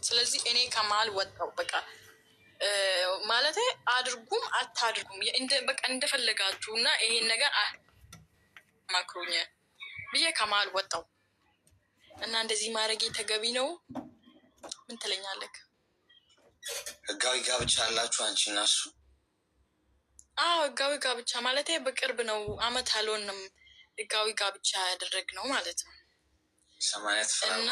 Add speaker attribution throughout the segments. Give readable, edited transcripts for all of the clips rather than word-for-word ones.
Speaker 1: ስለዚህ እኔ ከመሀል ወጣው። በቃ ማለት አድርጉም አታድርጉም በቃ እንደፈለጋችሁ እና ይሄን ነገር ማክሮኝ ብዬ ከመሀል ወጣው እና እንደዚህ ማድረጌ ተገቢ ነው? ምን ትለኛለህ?
Speaker 2: ህጋዊ ጋብቻ አላችሁ አንቺ እና እሱ?
Speaker 1: አዎ ህጋዊ ጋብቻ ማለት በቅርብ ነው፣ አመት አልሆንም ህጋዊ ጋብቻ ያደረግነው ማለት ነው።
Speaker 2: እና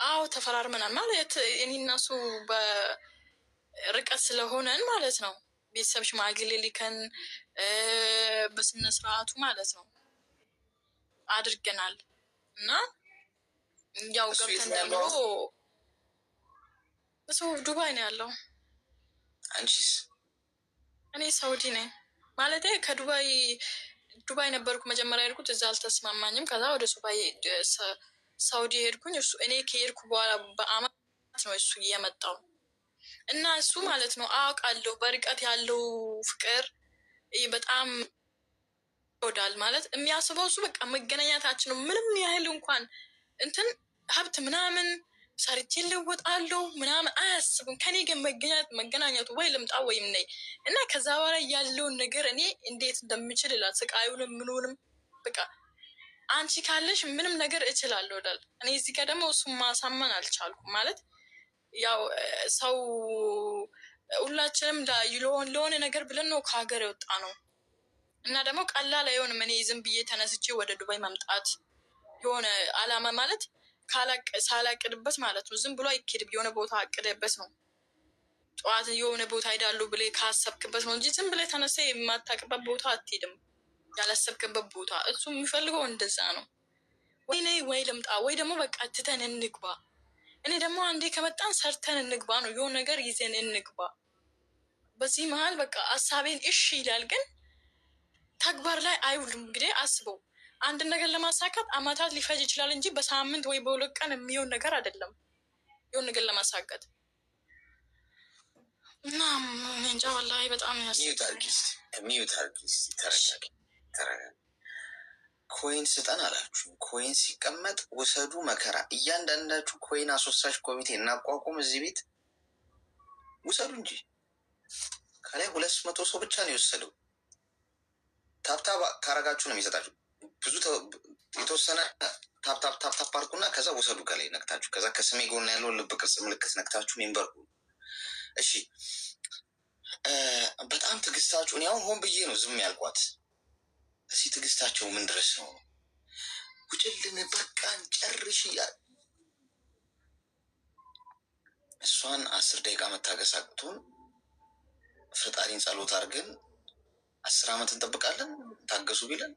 Speaker 1: አዎ ተፈራርመናል ማለት እኔ እና እሱ በርቀት ስለሆነን ማለት ነው። ቤተሰብ ሽማግሌ ልከን በስነ ስርዓቱ ማለት ነው አድርገናል። እና ያው ገብተን ደግሞ እሱ ዱባይ ነው ያለው።
Speaker 2: አንቺስ?
Speaker 1: እኔ ሳውዲ ነኝ ማለት ከዱባይ ነበርኩ መጀመሪያ ሄድኩት፣ እዛ አልተስማማኝም። ከዛ ወደ ሳውዲ ሄድኩኝ። እሱ እኔ ከሄድኩ በኋላ በአመት ነው እሱ የመጣው እና እሱ ማለት ነው አውቃለሁ በርቀት ያለው ፍቅር በጣም ይወዳል ማለት የሚያስበው እሱ በቃ መገናኛታችን ነው። ምንም ያህል እንኳን እንትን ሀብት ምናምን ሰርቼ ልወጣለሁ ምናምን አያስብም። ከኔ ግን መገናኘቱ ወይ ልምጣ ወይም ነይ እና ከዛ በኋላ ያለውን ነገር እኔ እንዴት እንደምችል ይላል። ስቃዩንም ምኑንም በቃ አንቺ ካለሽ ምንም ነገር እችላለሁ ይላል። እኔ እዚህ ጋር ደግሞ እሱን ማሳመን አልቻልኩም። ማለት ያው ሰው ሁላችንም ለሆነ ነገር ብለን ነው ከሀገር የወጣ ነው እና ደግሞ ቀላል አይሆንም። እኔ ዝም ብዬ ተነስቼ ወደ ዱባይ መምጣት የሆነ አላማ ማለት ሳላቅድበት ማለት ነው ዝም ብሎ አይኬድም። የሆነ ቦታ አቅደበት ነው ጠዋት የሆነ ቦታ ሄዳሉ ብሌ ካሰብክበት ነው እንጂ ዝም ብለ ተነሳ የማታቅበት ቦታ አትሄድም፣ ያላሰብክበት ቦታ። እሱ የሚፈልገው እንደዛ ነው። ወይ ነይ ወይ ልምጣ ወይ ደግሞ በቃ ትተን እንግባ። እኔ ደግሞ አንዴ ከመጣን ሰርተን እንግባ ነው፣ የሆነ ነገር ይዘን እንግባ። በዚህ መሀል በቃ ሀሳቤን እሺ ይላል፣ ግን ተግባር ላይ አይውልም። እንግዲህ አስበው አንድ ነገር ለማሳካት አመታት ሊፈጅ ይችላል እንጂ በሳምንት ወይ በሁለት ቀን የሚሆን ነገር አይደለም የሆነ ነገር ለማሳካት እና እንጃ ወላሂ በጣም
Speaker 2: ኮይን ስጠን አላችሁ። ኮይን ሲቀመጥ ውሰዱ መከራ። እያንዳንዳችሁ ኮይን አስወሳሽ ኮሚቴ እናቋቁም እዚህ ቤት ውሰዱ እንጂ ከላይ 200 ሰው ብቻ ነው የወሰደው። ታብታብ ካረጋችሁ ነው የሚሰጣችሁ። ብዙ የተወሰነ ታፕታፕ አድርጉና ከዛ ውሰዱ ከላይ ነክታችሁ። ከዛ ከስሜ ጎን ያለውን ልብ ቅርጽ ምልክት ነክታችሁ ሜምበር ሁኑ። እሺ በጣም ትዕግስታችሁ፣ እኔ አሁን ሆን ብዬ ነው ዝም ያልኳት። እስኪ ትዕግስታቸው ምን ድረስ ነው? ውጭልን በቃን ጨርሽ እያል እሷን 10 ደቂቃ መታገስ አቅቶን ፈጣሪን ጸሎት አድርገን 10 ዓመት እንጠብቃለን ታገሱ ቢለን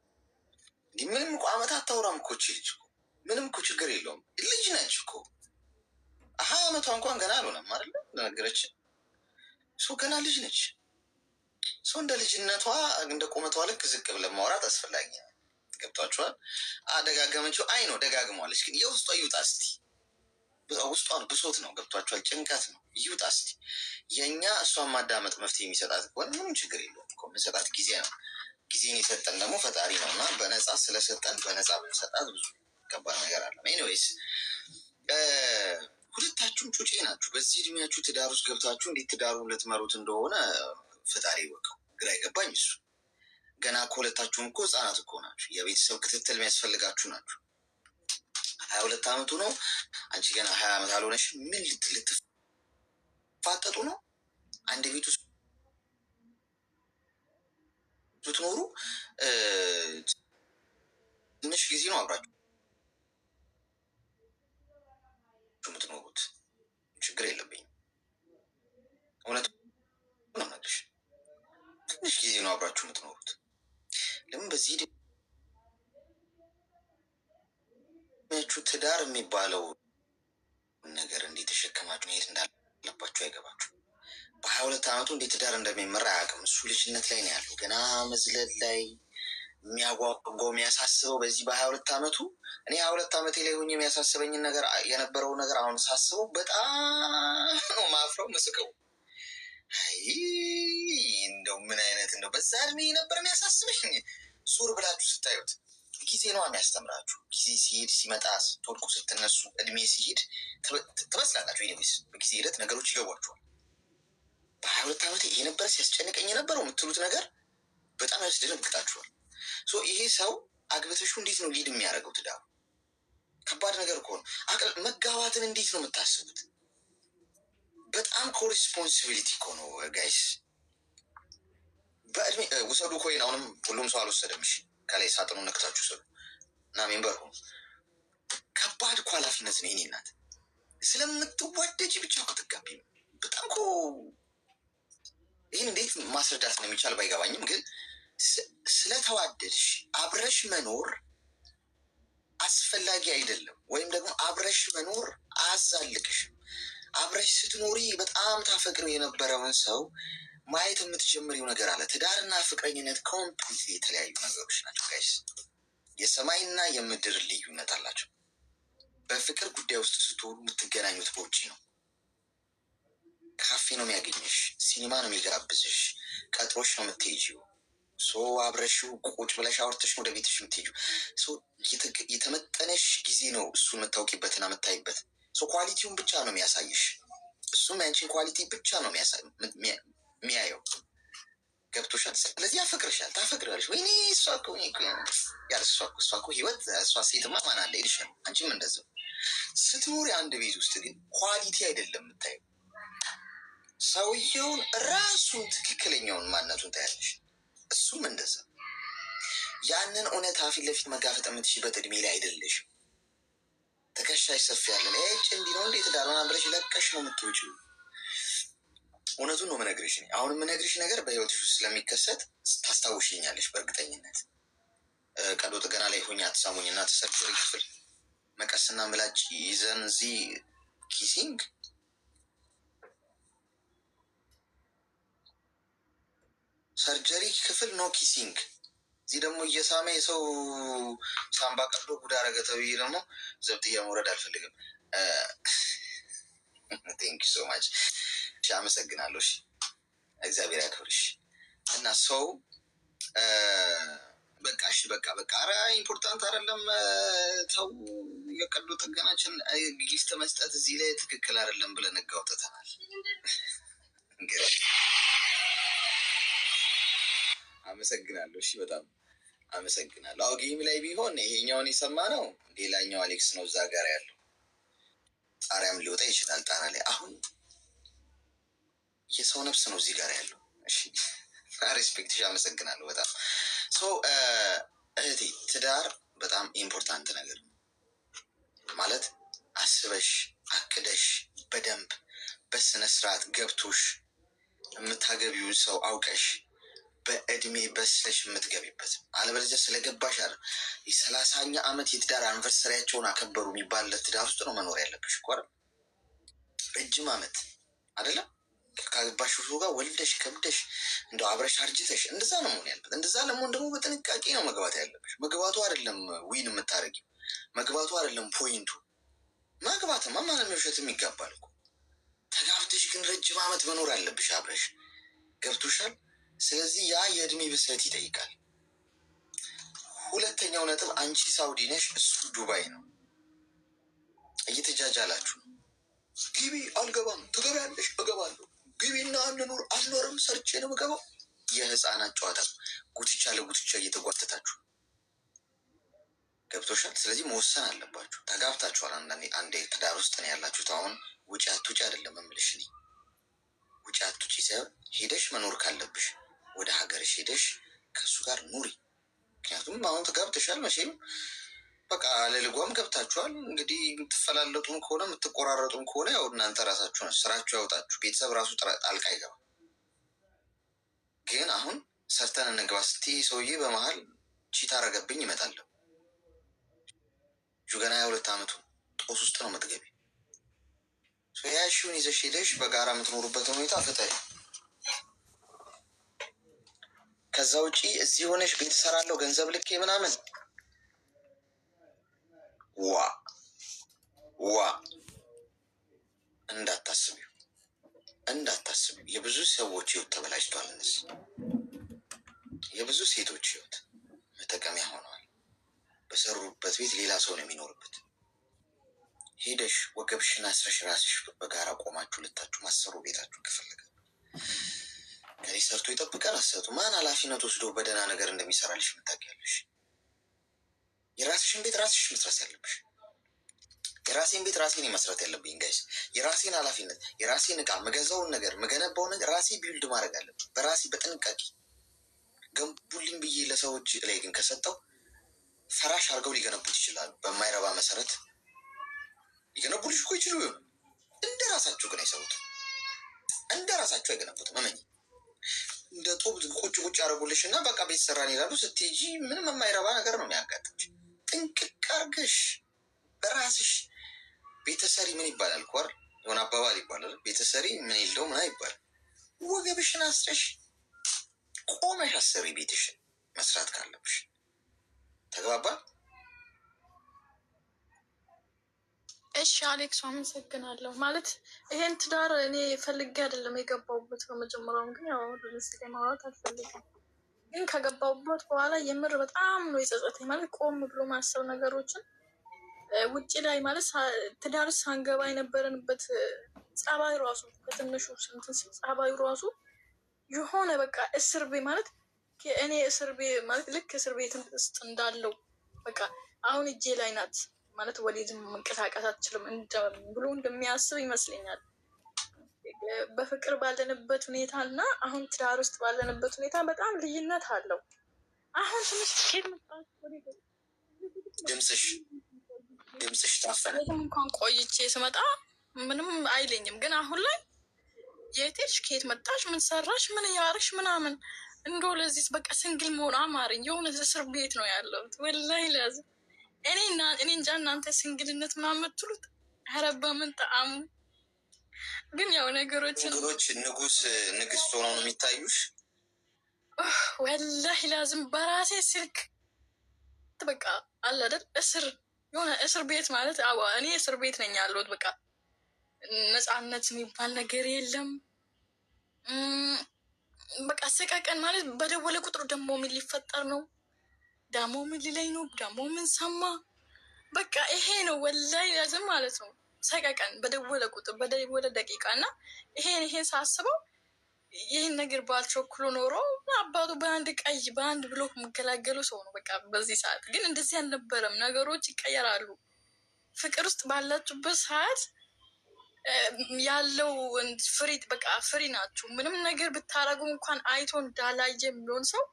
Speaker 2: እንዲህ ምንም እኮ ዓመት አታውራም እኮ ልጅ እኮ ምንም እኮ ችግር የለውም። ልጅ ነች እኮ 20 ዓመቷ እንኳን ገና አልሆነም አይደለ? ነገረችን ሰው ገና ልጅ ነች። ሰው እንደ ልጅነቷ እንደ ቁመቷ ልክ ዝቅ ብለን ማውራት አስፈላጊ ነው። ገብቷችኋል? አደጋገመችው። አይ ነው ደጋግሟለች፣ ግን የውስጧ ይውጣ እስቲ። ውስጧን ብሶት ነው። ገብቷችኋል? ጭንቀት ነው። ይውጣ እስቲ። የእኛ እሷን ማዳመጥ መፍትሄ የሚሰጣት ከሆነ ምንም ችግር የለውም እኮ። የምንሰጣት ጊዜ ነው። ጊዜን የሰጠን ደግሞ ፈጣሪ ነው እና በነፃ ስለሰጠን በነፃ ብንሰጣት ብዙ ከባድ ነገር አለ። ኤኒዌይስ ሁለታችሁም ጩጬ ናችሁ። በዚህ እድሜያችሁ ትዳር ውስጥ ገብታችሁ እንዴት ትዳሩን ልትመሩት እንደሆነ ፈጣሪ ይወቀው። ግራ ይገባኝ እሱ። ገና ከሁለታችሁም እኮ ህጻናት እኮ ናችሁ። የቤተሰብ ክትትል የሚያስፈልጋችሁ ናችሁ። 22 ዓመቱ ነው። አንቺ ገና 20 ዓመት አልሆነሽ። ምን ልትፋጠጡ ነው? አንድ ቤት ውስጥ ብትኖሩ ትንሽ ጊዜ ነው አብራችሁ የምትኖሩት። ችግር የለብኝም። እውነት ነው የምልሽ። ትንሽ ጊዜ ነው አብራችሁ የምትኖሩት። ለምን በዚህ እድሜያችሁ ትዳር የሚባለው ነገር እንዴት ተሸከማችሁ መሄድ እንዳለባችሁ አይገባችሁ። በ22 ዓመቱ እንዴት ትዳር እንደሚመራ አያውቅም። እሱ ልጅነት ላይ ነው ያለው፣ ገና መዝለል ላይ የሚያጓጓው የሚያሳስበው በዚህ በ22 ዓመቱ። እኔ 22 ዓመቴ ላይ ሆኜ የሚያሳስበኝን ነገር የነበረው ነገር አሁን ሳስበው በጣም ነው ማፍረው መስቀው። እንደው ምን አይነት እንደው በዛ እድሜ ነበር የሚያሳስበኝ። ዙር ብላችሁ ስታዩት ጊዜ ነው የሚያስተምራችሁ። ጊዜ ሲሄድ ሲመጣ፣ ስትወድቁ ስትነሱ፣ እድሜ ሲሄድ ትበስላላችሁ። ኒስ በጊዜ ሂደት ነገሮች ይገቧችኋል። በ22 ዓመት ይሄ ነበር ሲያስጨንቀኝ የነበረው የምትሉት ነገር በጣም ያስደነግጣችኋል። ይሄ ሰው አግብተሹ እንዴት ነው ሊድ የሚያደርገው? ትዳሩ ከባድ ነገር እኮ ነው። መጋባትን እንዴት ነው የምታስቡት? በጣም ኮሪስፖንሲቢሊቲ እኮ ነው ጋይስ። በእድሜ ውሰዱ ኮይን። አሁንም ሁሉም ሰው አልወሰደም። እሺ ከላይ ሳጥኑ ነክታችሁ ስሉ እና ሜምበር ሆኑ። ከባድ እኮ ኃላፊነት ነው። የኔ እናት ስለምትወደጅ ብቻ እኮ ትጋቢ ነው። በጣም እኮ ይህን እንዴት ማስረዳት ነው የሚቻል ባይገባኝም፣ ግን ስለተዋደድሽ አብረሽ መኖር አስፈላጊ አይደለም፣ ወይም ደግሞ አብረሽ መኖር አያዛልቅሽም። አብረሽ ስትኖሪ በጣም ታፈቅር የነበረውን ሰው ማየት የምትጀምሪው ነገር አለ። ትዳርና ፍቅረኝነት ኮምፕሊት የተለያዩ ነገሮች ናቸው ጋይስ። የሰማይና የምድር ልዩነት አላቸው። በፍቅር ጉዳይ ውስጥ ስትሆኑ የምትገናኙት በውጭ ነው። ካፌ ነው የሚያገኝሽ፣ ሲኒማ ነው የሚጋብዝሽ፣ ቀጥሮች ነው የምትሄጂው። አብረሽው ቁጭ ብለሽ አውርተሽ ወደ ቤትሽ የምትሄጂው። የተመጠነሽ ጊዜ ነው እሱን የምታውቂበትና የምታይበት። ኳሊቲውን ብቻ ነው የሚያሳይሽ፣ እሱም ያንቺን ኳሊቲ ብቻ ነው የሚያየው። ገብቶሻል? ስለዚህ ያፈቅርሻል፣ ታፈቅሪያለሽ። ወይኔ እሷ እኮ ያለ እሷ እኮ ህይወት፣ እሷ ሴትማ ማን አለ ይልሻል። አንቺም እንደዚያው ስትኖሪ አንድ ቤት ውስጥ ግን ኳሊቲ አይደለም የምታየው፣ ሰውየውን ራሱን ትክክለኛውን ማንነቱን ታያለሽ። እሱም እንደዛ። ያንን እውነታ ፊት ለፊት መጋፈጥ የምትችይበት እድሜ ላይ አይደለሽም። ትከሻሽ ሰፊ ያለን እንዲህ ነው እንዴት ዳርና ብለሽ ለቀሽ ነው የምትወጪው። እውነቱን ነው የምነግርሽ። አሁን የምነግርሽ ነገር በህይወትሽ ውስጥ ስለሚከሰት ታስታውሽኛለሽ በእርግጠኝነት። ቀዶ ጥገና ላይ ሆኜ አትሳሙኝና ተሰርጀሪ ክፍል መቀስና ምላጭ ይዘን እዚህ ኪሲንግ ሰርጀሪ ክፍል ነው ኪሲንግ። እዚህ ደግሞ እየሳመ የሰው ሳምባ ቀዶ ጉዳ አረገ ተብዬ ደግሞ ዘብጥያ መውረድ አልፈልግም። ቴንክ ሶ ማች። አመሰግናለሁ። እግዚአብሔር ያክብርሽ። እና ሰው በቃ እሺ በቃ ኧረ ኢምፖርታንት አይደለም ተው። የቀዶ ጥገናችን ጊፍት መስጠት እዚህ ላይ ትክክል አይደለም ብለን ህግ አውጥተናል። አመሰግናለሁ። እሺ በጣም አመሰግናለሁ። አዎ ጌም ላይ ቢሆን ይሄኛውን የሰማ ነው፣ ሌላኛው አሌክስ ነው እዛ ጋር ያለው። ጣሪያም ሊወጣ ይችላል ጣራ ላይ። አሁን የሰው ነፍስ ነው እዚህ ጋር ያለው። እሺ ሬስፔክትሽ፣ አመሰግናለሁ በጣም እህቴ። ትዳር በጣም ኢምፖርታንት ነገር ማለት አስበሽ አቅደሽ በደንብ በስነ ስርዓት ገብቶሽ የምታገቢውን ሰው አውቀሽ በእድሜ በስለሽ የምትገቢበት። አለበለዚያ ስለገባሽ አለ የ30ኛ ዓመት የትዳር አንቨርሰሪያቸውን አከበሩ የሚባልለት ትዳር ውስጥ ነው መኖር ያለብሽ እኮ አይደል? ረጅም ዓመት አይደለም ካገባሽ ሰው ጋር ወልደሽ ከብደሽ እንደው አብረሽ አርጅተሽ እንደዛ ነው መሆን ያለበት። እንደዛ ለመሆን ደግሞ በጥንቃቄ ነው መግባት ያለብሽ። መግባቱ አይደለም ዊን የምታደርጊው፣ መግባቱ አይደለም ፖይንቱ። መግባትማ ማንም ውሸትም ይጋባል እኮ። ተጋብተሽ ግን ረጅም ዓመት መኖር አለብሽ አብረሽ። ገብቶሻል? ስለዚህ ያ የእድሜ ብስለት ይጠይቃል። ሁለተኛው ነጥብ፣ አንቺ ሳውዲ ነሽ፣ እሱ ዱባይ ነው። እየተጃጃላችሁ ነው። ግቢ፣ አልገባም፣ ትገቢያለሽ፣ እገባለሁ፣ ግቢና እንኑር፣ አልኖርም፣ ሰርቼ ነው የምገባው። የህፃናት ጨዋታ ጉትቻ ለጉትቻ እየተጓተታችሁ። ገብቶሻል? ስለዚህ መወሰን አለባችሁ። ተጋብታችኋል። አንዴ ትዳር ውስጥ ነው ያላችሁት። አሁን ውጭ አትውጭ አይደለም የምልሽ እኔ። ውጭ አትውጭ ሳይሆን ሄደሽ መኖር ካለብሽ ወደ ሀገርሽ ሄደሽ ከእሱ ጋር ኑሪ። ምክንያቱም አሁን ተጋብተሻል፣ መቼም በቃ ለልጓም ገብታችኋል። እንግዲህ የምትፈላለጡም ከሆነ የምትቆራረጡም ከሆነ ያው እናንተ ራሳችሁ ነው፣ ስራችሁ ያውጣችሁ። ቤተሰብ ራሱ ጣልቃ አይገባም። ግን አሁን ሰርተን እንግባ ስትይ ሰውዬ በመሀል ቺት አረገብኝ ይመጣለሁ። ገና 22 ዓመቱ ጦስ ውስጥ ነው የምትገቢ። ያሽውን ይዘሽ ሄደሽ በጋራ የምትኖሩበትን ሁኔታ ፍጠሪ። ከዛ ውጪ እዚህ ሆነሽ ቤት እሰራለሁ ገንዘብ ልኬ ምናምን ዋ እንዳታስቢው። የብዙ ሰዎች ህይወት ተበላሽቷል። እነዚህ የብዙ ሴቶች ህይወት መጠቀሚያ ሆነዋል። በሰሩበት ቤት ሌላ ሰው ነው የሚኖርበት። ሄደሽ ወገብሽን አስረሽ ራስሽ በጋራ ቆማችሁ ልታችሁ ማሰሩ ቤታችሁ ከፈለገ ከኔ ሰርቶ ይጠብቃል። አሰቱ ማን ኃላፊነት ወስዶ በደህና ነገር እንደሚሰራልሽ ምታውቂያለሽ። የራስሽን ቤት ራስሽ መስራት ያለብሽ። የራሴን ቤት ራሴን መስራት ያለብኝ ጋይስ። የራሴን ኃላፊነት የራሴን እቃ መገዛውን ነገር መገነባው ነገር ራሴ ቢውልድ ማድረግ አለብኝ በራሴ በጥንቃቄ። ገንቡልኝ ብዬ ለሰዎች ላይ ግን ከሰጠው ፈራሽ አድርገው ሊገነቡት ይችላሉ። በማይረባ መሰረት ሊገነቡልሽ እኮ ይችሉ ይሆን። እንደ ራሳቸው ግን አይሰሩት። እንደ ራሳቸው አይገነቡትም። እመኝ። እንደ ጦብ ቁጭ ቁጭ ያደረጉልሽ እና በቃ ቤት ሰራን ይላሉ። ስትሄጂ ምንም የማይረባ ነገር ነው የሚያጋጥምሽ። ጥንቅቅ አድርገሽ በራስሽ ቤተሰሪ ምን ይባላል ኳር የሆነ አባባል ይባላል። ቤተሰሪ ምን ይልደው ምን ይባላል። ወገብሽን አስረሽ ቆመሽ አሰሪ ቤትሽን መስራት ካለብሽ። ተግባባ?
Speaker 1: እሺ አሌክስ አመሰግናለሁ። ማለት ይሄን ትዳር እኔ ፈልጌ አይደለም የገባሁበት በመጀመሪያውም፣ ግን ያው ለምሳሌ ማውራት አልፈልግም። ግን ከገባሁበት በኋላ የምር በጣም ነው የጸጸተኝ። ማለት ቆም ብሎ ማሰብ ነገሮችን ውጭ ላይ ማለት ትዳር ሳንገባ የነበረንበት ጸባይ ራሱ በትንሹ ስንትን ጸባዩ ራሱ የሆነ በቃ እስር ቤት ማለት እኔ እስር ቤት ማለት ልክ እስር ቤት ውስጥ እንዳለው በቃ አሁን እጄ ላይ ናት ማለት ወዴትም መንቀሳቀስ አትችልም ብሎ እንደሚያስብ ይመስለኛል። በፍቅር ባለንበት ሁኔታ እና አሁን ትዳር ውስጥ ባለንበት ሁኔታ በጣም ልዩነት አለው። አሁን ትንሽ ሄድ መጣት
Speaker 2: ድምፅሽ ታፈነ።
Speaker 1: እንኳን ቆይቼ ስመጣ ምንም አይለኝም፣ ግን አሁን ላይ የቴሽ ከየት መጣሽ፣ ምን ሰራሽ፣ ምን ያርሽ ምናምን እንዶ ለዚህ በቃ ስንግል መሆን አማረኝ። የሆነ እስር ቤት ነው ያለሁት ወላሂ ላዝ እኔ እንጃ እናንተ ስንግልነት ምናምን የምትሉት ኧረ በምን ጣዕሙ። ግን ያው ነገሮች
Speaker 2: ንግስት ሆነው ነው የሚታዩሽ።
Speaker 1: ወላሂ ላዝም በራሴ ስልክ በቃ አለ አይደል እስር የሆነ እስር ቤት ማለት እኔ እስር ቤት ነኝ ያለሁት። በቃ ነፃነት የሚባል ነገር የለም። በቃ ሰቀቀን ማለት በደወለ ቁጥር ደግሞ ምን ሊፈጠር ነው፣ ደግሞ ምን ሊለኝ ነው፣ ደግሞ ምን ሰማ። በቃ ይሄ ነው ወላሂ ያዝም ማለት ነው። ሰቀቀን በደወለ ቁጥር በደወለ ደቂቃ እና ይሄን ሳስበው ይህን ነገር ባልቸኩሎ ኖሮ አባቱ በአንድ ቀይ በአንድ ብሎ የሚገላገሉ ሰው ነው። በቃ በዚህ ሰዓት ግን እንደዚህ አልነበረም። ነገሮች ይቀየራሉ። ፍቅር ውስጥ ባላችሁበት ሰዓት ያለው ፍሪት በቃ ፍሪ ናችሁ። ምንም ነገር ብታረጉ እንኳን አይቶ እንዳላየ የሚሆን ሰው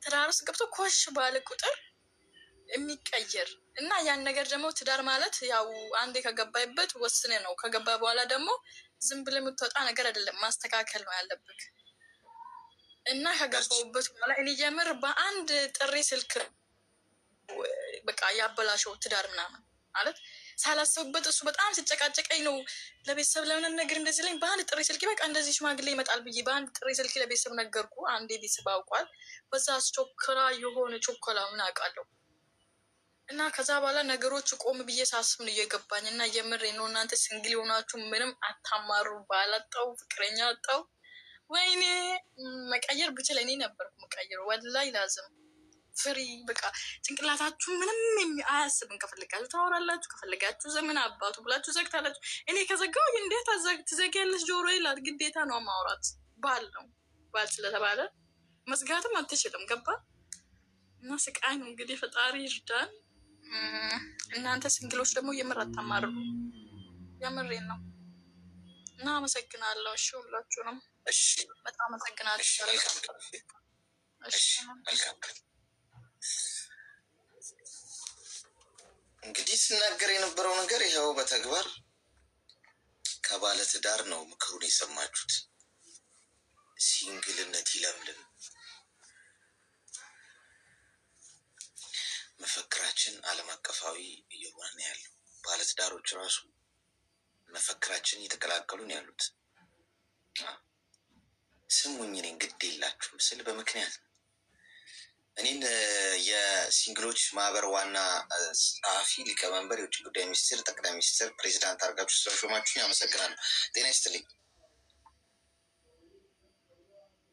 Speaker 1: ትዳር ውስጥ ገብቶ ኮሽ ባለ ቁጥር የሚቀየር እና ያን ነገር ደግሞ ትዳር ማለት ያው አንዴ ከገባይበት ወስነ ነው። ከገባ በኋላ ደግሞ ዝም ብለህ የምትወጣ ነገር አይደለም፣ ማስተካከል ነው ያለብህ። እና ከገባሁበት በኋላ እኔ ጀምር በአንድ ጥሪ ስልክ በቃ ያበላሸው ትዳር ምናምን ማለት ሳላሰብበት እሱ በጣም ሲጨቃጨቀኝ ነው ለቤተሰብ ለምን ነገር እንደዚህ ላይ በአንድ ጥሪ ስልክ በቃ እንደዚህ ሽማግሌ ይመጣል ብዬ በአንድ ጥሪ ስልክ ለቤተሰብ ነገርኩ። አንዴ ቤተሰብ አውቋል። በዛ አስቾክራ የሆነ ቾኮላ ምን አውቃለሁ። እና ከዛ በኋላ ነገሮች ቆም ብዬ ሳስብ ነው እየገባኝ እና የምሬ ነው። እናንተ ሲንግል የሆናችሁ ምንም አታማሩ። ባላጣው ፍቅረኛ አጣው ወይኔ መቀየር ብችል እኔ ነበርኩ መቀየር ወላሂ ላዝም ፍሪ በቃ ጭንቅላታችሁ ምንም አያስብም። ከፈለጋችሁ ታወራላችሁ፣ ከፈለጋችሁ ዘመን አባቱ ብላችሁ ዘግታላችሁ። እኔ ከዘጋው እንዴት ትዘጊያለሽ? ጆሮ ይላል። ግዴታ ነው ማውራት። ባል ነው ባል ስለተባለ መዝጋትም አትችልም። ገባ እና ስቃይ ነው እንግዲህ። ፈጣሪ ይርዳን። እናንተ ሲንግሎች ደግሞ የምር አታማርሩ። የምሬን ነው እና አመሰግናለሁ። እሺ ሁላችሁንም በጣም አመሰግናለሁ።
Speaker 2: እንግዲህ ስናገር የነበረው ነገር ይኸው በተግባር ከባለ ትዳር ነው ምክሩን የሰማችሁት። ሲንግልነት ይለምልም። መፈክራችን ዓለም አቀፋዊ እየሆነ ነው ያለው። ባለትዳሮች ራሱ መፈክራችን እየተቀላቀሉ ነው ያሉት። ስሙኝ፣ እኔን ግድ የላችሁም ስል በምክንያት ነው። እኔን የሲንግሎች ማህበር ዋና ጸሐፊ፣ ሊቀመንበር፣ የውጭ ጉዳይ ሚኒስትር፣ ጠቅላይ ሚኒስትር፣ ፕሬዚዳንት አድርጋችሁ ስለሾማችሁኝ አመሰግናለሁ። ጤና ይስጥልኝ።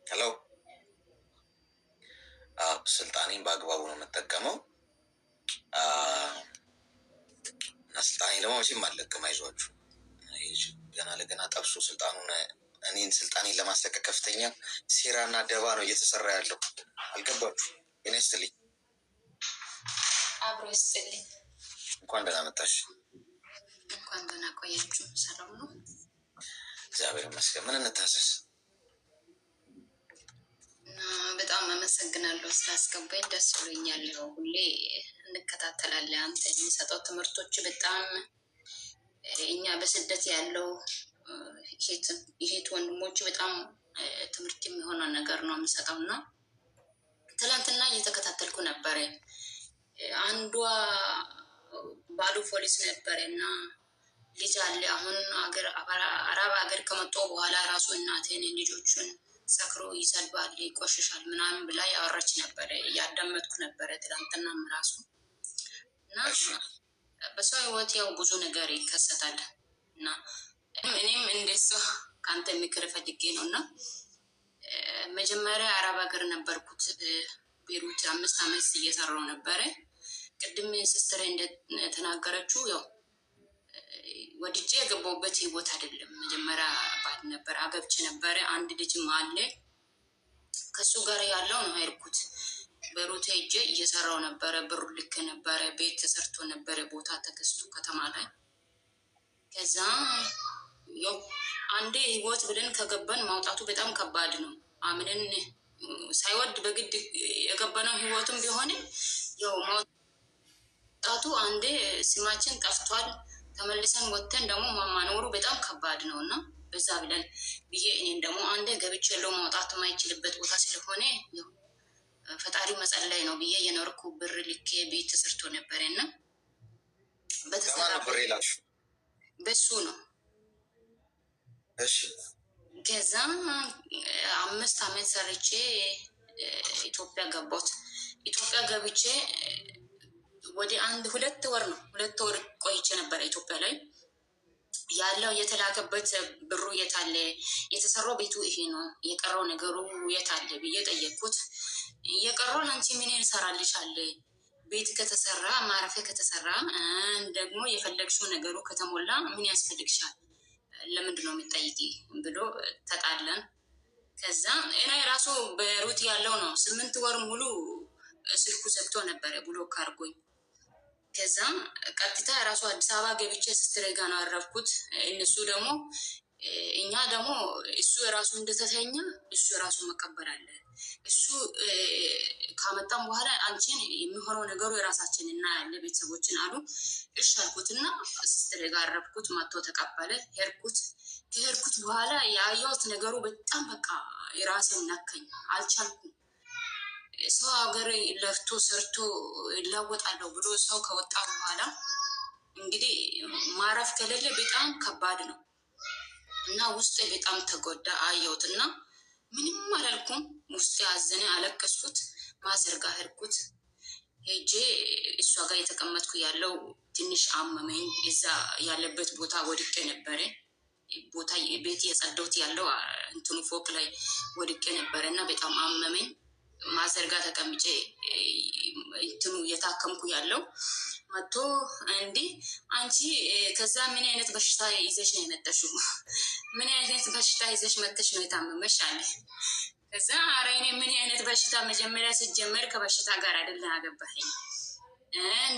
Speaker 2: ሄሎ። ስልጣኔን በአግባቡ ነው የምጠቀመው። እና ስልጣኔ ደግሞ መቼም አልለቅም፣ አይዟችሁ። ገና ለገና ጠብሶ ስልጣኑን እኔን ስልጣኔን ለማስለቀቅ ከፍተኛ ሴራና ደባ ነው እየተሰራ ያለው። አልገባችሁ? ጤና ይስጥልኝ።
Speaker 3: አብሮ ይስጥልኝ።
Speaker 2: እንኳን ደህና መጣሽ።
Speaker 3: እንኳን ደህና ቆያችሁ። ሰላም ነው?
Speaker 2: እግዚአብሔር ይመስገን። ምን እንታዘዝ?
Speaker 3: በጣም አመሰግናለሁ ስላስገባኝ፣ ደስ ብሎኛል። ያው ሁሌ እንከታተላለን አንተ የሚሰጠው ትምህርቶች በጣም እኛ በስደት ያለው ይሄት ወንድሞች በጣም ትምህርት የሚሆነ ነገር ነው የሚሰጠው እና ትላንትና እየተከታተልኩ ነበረ። አንዷ ባሉ ፖሊስ ነበረ እና ልጅ አለ አሁን አረብ ሀገር ከመጣ በኋላ ራሱ እናቴን ልጆቹን ሰክሮ ይሰድባል፣ ይቆሽሻል ምናምን ብላ ያወራች ነበረ። እያዳመጥኩ ነበረ ትላንትናም ራሱ እና በሰው ህይወት ያው ብዙ ነገር ይከሰታል እና እኔም እንደሷ ከአንተ ምክር ፈልጌ ነው እና መጀመሪያ አረብ ሀገር ነበርኩት ቤሩት 5 ዓመት እየሰራው ነበረ። ቅድም ሲስተር እንደተናገረችው ያው ወድጄ የገባሁበት ህይወት አይደለም። መጀመሪያ ባድ ነበር፣ አገብቼ ነበረ። አንድ ልጅም አለ ከሱ ጋር ያለው ነው ሄድኩት። በሩት ሄጄ እየሰራው ነበረ፣ ብሩ ልክ ነበረ፣ ቤት ተሰርቶ ነበረ፣ ቦታ ተገዝቶ ከተማ ላይ። ከዛ ያው አንዴ ህይወት ብለን ከገባን ማውጣቱ በጣም ከባድ ነው። አምነን ሳይወድ በግድ የገባነው ህይወቱም ቢሆንም ያው ማውጣቱ አንዴ ስማችን ጠፍቷል። ተመልሰን ወጥተን ደግሞ ማኖሩ በጣም ከባድ ነው እና በዛ ብለን ብዬ እኔን ደግሞ አንዴ ገብቼ ለው ማውጣት የማይችልበት ቦታ ስለሆነ ያው ፈጣሪ መጸለይ ነው ብዬ የኖርኩ ብር ልኬ ቤት ተሰርቶ ነበረ እና በተሰራ በሱ ነው። ከዛ 5 ዓመት ሰርቼ ኢትዮጵያ ገባሁት። ኢትዮጵያ ገብቼ ወደ 2 ወር ነው 2 ወር ቆይቼ ነበረ ኢትዮጵያ ላይ ያለው። የተላከበት ብሩ የታለ? የተሰራው ቤቱ ይሄ ነው፣ የቀረው ነገሩ የታለ ብዬ ጠየቅኩት። የቀረው አንቺ ምን እንሰራልሻለ? ቤት ከተሰራ ማረፊያ ከተሰራ ደግሞ የፈለግሽው ነገሩ ከተሞላ ምን ያስፈልግሻል? ለምንድን ነው የምትጠይቂ ብሎ ተጣለን። ከዛ እኔ ራሱ በሩት ያለው ነው 8 ወር ሙሉ ስልኩ ዘግቶ ነበረ ብሎክ አድርጎኝ። ከዛ ቀጥታ ራሱ አዲስ አበባ ገብቼ ሲስተር ጋር ነው ያረፍኩት። እነሱ ደግሞ እኛ ደግሞ እሱ የራሱ እንደተተኛ እሱ የራሱ መቀበል አለ። እሱ ካመጣም በኋላ አንቺን የሚሆነው ነገሩ የራሳችን እና ያለ ቤተሰቦችን አሉ። እሺ አልኩትና ሲስተር ጋር አረፍኩት። መጥቶ ተቀበለ። ሄድኩት። ከሄድኩት በኋላ ያየሁት ነገሩ በጣም በቃ የራሴን ነካኝ። አልቻልኩም። ሰው ሀገር ለፍቶ ሰርቶ ይለወጣለሁ ብሎ ሰው ከወጣ በኋላ እንግዲህ ማረፍ ከሌለ በጣም ከባድ ነው እና ውስጤ በጣም ተጎዳ። አየሁት እና ምንም አላልኩም። ውስጤ አዘነ፣ አለቀስኩት። ማዘርጋ ሄድኩት። ሄጄ እሷ ጋር የተቀመጥኩ ያለው ትንሽ አመመኝ። እዛ ያለበት ቦታ ወድቄ ነበረ። ቦታ ቤት የጸዳሁት ያለው እንትኑ ፎቅ ላይ ወድቄ ነበረ እና በጣም አመመኝ። ማዘርጋ ተቀምጬ እንትኑ እየታከምኩ ያለው መጥቶ እንዲህ አንቺ ከዛ ምን አይነት በሽታ ይዘሽ ነው የመጣሽው? ምን አይነት በሽታ ይዘሽ መጥተሽ ነው የታመመሽ አለ። ከዛ ኧረ እኔ ምን አይነት በሽታ መጀመሪያ ስትጀመር ከበሽታ ጋር አይደለም አገባኸኝ፣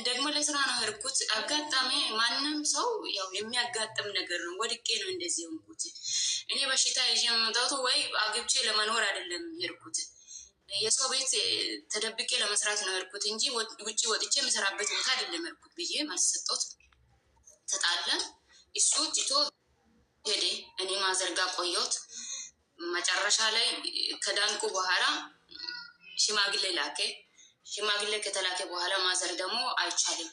Speaker 3: ደግሞ ለስራ ነው ሄድኩት። አጋጣሚ ማንም ሰው ያው የሚያጋጥም ነገር ነው። ወድቄ ነው እንደዚህ ሆንኩት። እኔ በሽታ ይዤ መምጣቱ ወይ አግብቼ ለመኖር አይደለም ሄድኩት። የሰው ቤት ተደብቄ ለመስራት ነው ሄድኩት እንጂ ውጭ ወጥቼ የምሰራበት ቦታ አይደለም ሄድኩት ብዬ መልስ ሰጠሁት። ተጣለን። እሱ ትቶ ሄደ። እኔ ማዘርጋ ቆየሁት። መጨረሻ ላይ ከዳንኩ በኋላ ሽማግሌ ላከ። ሽማግሌ ከተላከ በኋላ ማዘር ደግሞ አይቻልም፣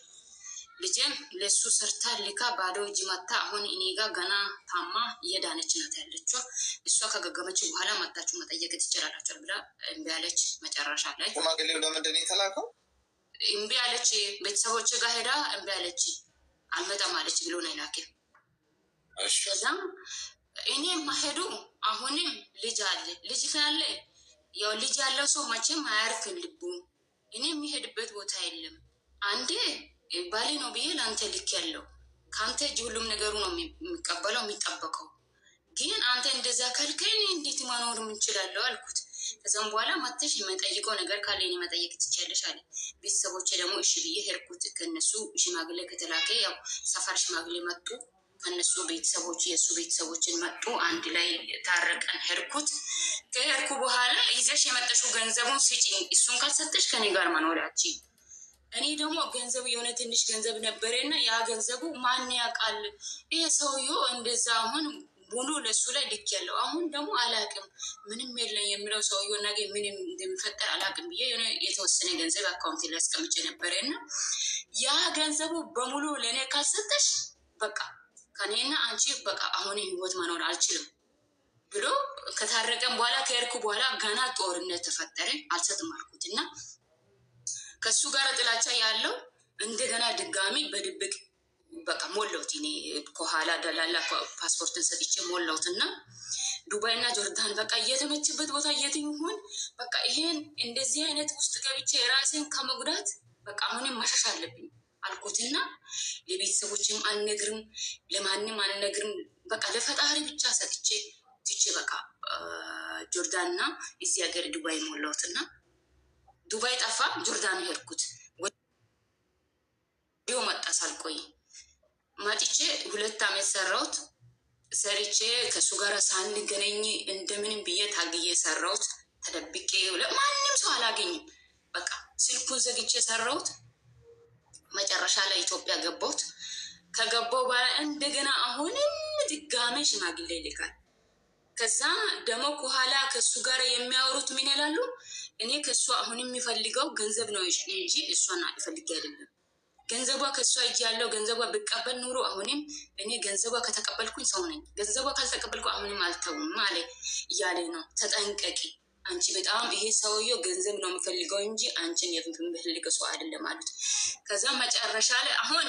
Speaker 3: ልጄም ለሱ ሰርታ ልካ ባዶ እጅ መታ አሁን እኔ ጋር ገና ታማ እየዳነች ናት ያለችው። እሷ ከገገመች በኋላ መታችሁ መጠየቅ ትችላላችሁ ብላ እምቢ አለች። መጨረሻ ላይ
Speaker 2: ሽማግሌው ለምንድን ነው የተላከው?
Speaker 3: እምቢ አለች። ቤተሰቦች ጋር ሄዳ እምቢ አለች። አልመጣም አለች ብሎ ነው የላከ። ከዛም እኔ ማሄዱ አሁንም ልጅ አለ። ልጅ ካለ ያው ልጅ ያለው ሰው መቼም አያርፍም ልቡ። እኔ የሚሄድበት ቦታ የለም። አንዴ ባሌ ነው ብዬ ለአንተ ልክ ያለው ከአንተ እጅ ሁሉም ነገሩ ነው የሚቀበለው የሚጠበቀው። ግን አንተ እንደዛ ካልከኝ እንዴት ማኖር የምንችላለሁ አልኩት። ከዛም በኋላ መተሽ የመጠይቀው ነገር ካለ እኔ መጠየቅ ትችያለሽ አለ። ቤተሰቦቼ ደግሞ እሺ ብዬ ሄድኩት። ከነሱ ሽማግሌ ከተላከ ያው ሰፈር ሽማግሌ መጡ። ከነሱ ቤተሰቦች የእሱ ቤተሰቦችን መጡ። አንድ ላይ ታረቀን ሄድኩት። ከሄድኩ በኋላ ይዘሽ የመጠሽው ገንዘቡን ስጪኝ፣ እሱን ካልሰጠሽ ከኔ ጋር መኖሪያችን። እኔ ደግሞ ገንዘቡ የሆነ ትንሽ ገንዘብ ነበረና ያ ገንዘቡ ማን ያውቃል ይሄ ሰውዬው እንደዛ አሁን ሙሉ ለሱ ላይ ልክ ያለው አሁን ደግሞ አላቅም ምንም የለን የሚለው ሰውዬው ነገ ምን እንደሚፈጠር አላቅም ብዬ የሆነ የተወሰነ ገንዘብ አካውንት ላይ አስቀምጬ ነበረና ያ ገንዘቡ በሙሉ ለእኔ ካልሰጠሽ በቃ ከኔና አንቺ በቃ አሁን ህይወት መኖር አልችልም ብሎ ከታረቀን በኋላ ከሄድኩ በኋላ ገና ጦርነት ተፈጠረ። አልሰጥም አልኩት እና ከሱ ጋር ጥላቻ ያለው እንደገና ድጋሚ በድብቅ በቃ ሞላሁት። እኔ ከኋላ ደላላ ፓስፖርትን ሰጥቼ ሞላሁት እና ዱባይና ጆርዳን በቃ እየተመችበት ቦታ እየትኝሆን በቃ ይሄን እንደዚህ አይነት ውስጥ ገብቼ ራሴን ከመጉዳት በቃ አሁንም መሸሽ አለብኝ አልኩትና ለቤተሰቦችም አልነግርም፣ ለማንም አልነግርም። በቃ ለፈጣሪ ብቻ ሰጥቼ ትቼ በቃ ጆርዳንና እዚህ ሀገር ዱባይ ሞላሁትና ዱባይ ጠፋ፣ ጆርዳን ሄድኩት። ወዲያው መጣ ሳልቆይ መጥቼ 2 ዓመት ሰራሁት። ሰርቼ ከሱ ጋር ሳንገናኝ እንደምንም ብዬ ታግዬ ሰራሁት። ተደብቄ ለማንም ሰው አላገኝም። በቃ ስልኩን ዘግቼ ሰራሁት። መጨረሻ ላይ ኢትዮጵያ ገባሁት። ከገባሁ በኋላ እንደገና አሁንም ድጋሜ ሽማግሌ ይልካል። ከዛ ደግሞ ከኋላ ከሱ ጋር የሚያወሩት ምን ይላሉ? እኔ ከሱ አሁን የሚፈልገው ገንዘብ ነው እንጂ እሷን ይፈልግ አይደለም። ገንዘቧ ከሷ እጅ ያለው ገንዘቧ ብቀበል ኑሮ አሁንም እኔ ገንዘቧ ከተቀበልኩኝ ሰው ነኝ፣ ገንዘቧ ካልተቀበልኩ አሁንም አልተውም አለ እያለ ነው። ተጠንቀቂ አንቺ በጣም ይሄ ሰውዬው ገንዘብ ነው የሚፈልገው እንጂ አንቺን የሚፈልገው ሰው አይደለም አሉት። ከዛ መጨረሻ ላይ አሁን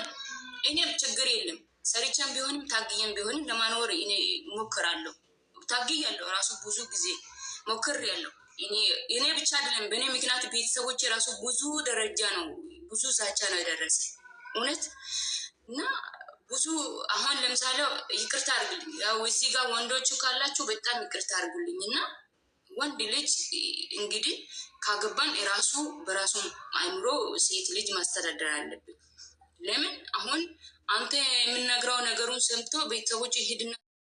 Speaker 3: እኔም ችግር የለም ሰርቼም ቢሆንም ታግዬም ቢሆንም ለማኖር እኔ ሞክራለሁ። ታግያለሁ ራሱ ብዙ ጊዜ ሞክሬያለሁ። እኔ ብቻ አይደለም በእኔ ምክንያት ቤተሰቦች ራሱ ብዙ ደረጃ ነው ብዙ ዛቻ ነው የደረሰ እውነት እና ብዙ አሁን ለምሳሌ ይቅርታ አድርግልኝ፣ ያው እዚህ ጋር ወንዶቹ ካላችሁ በጣም ይቅርታ አድርጉልኝ እና ወንድ ልጅ እንግዲህ ካገባን የራሱ በራሱ አይምሮ ሴት ልጅ ማስተዳደር አለብን። ለምን አሁን አንተ የምነግረው ነገሩን ሰምቶ ቤተሰቦች ሄድና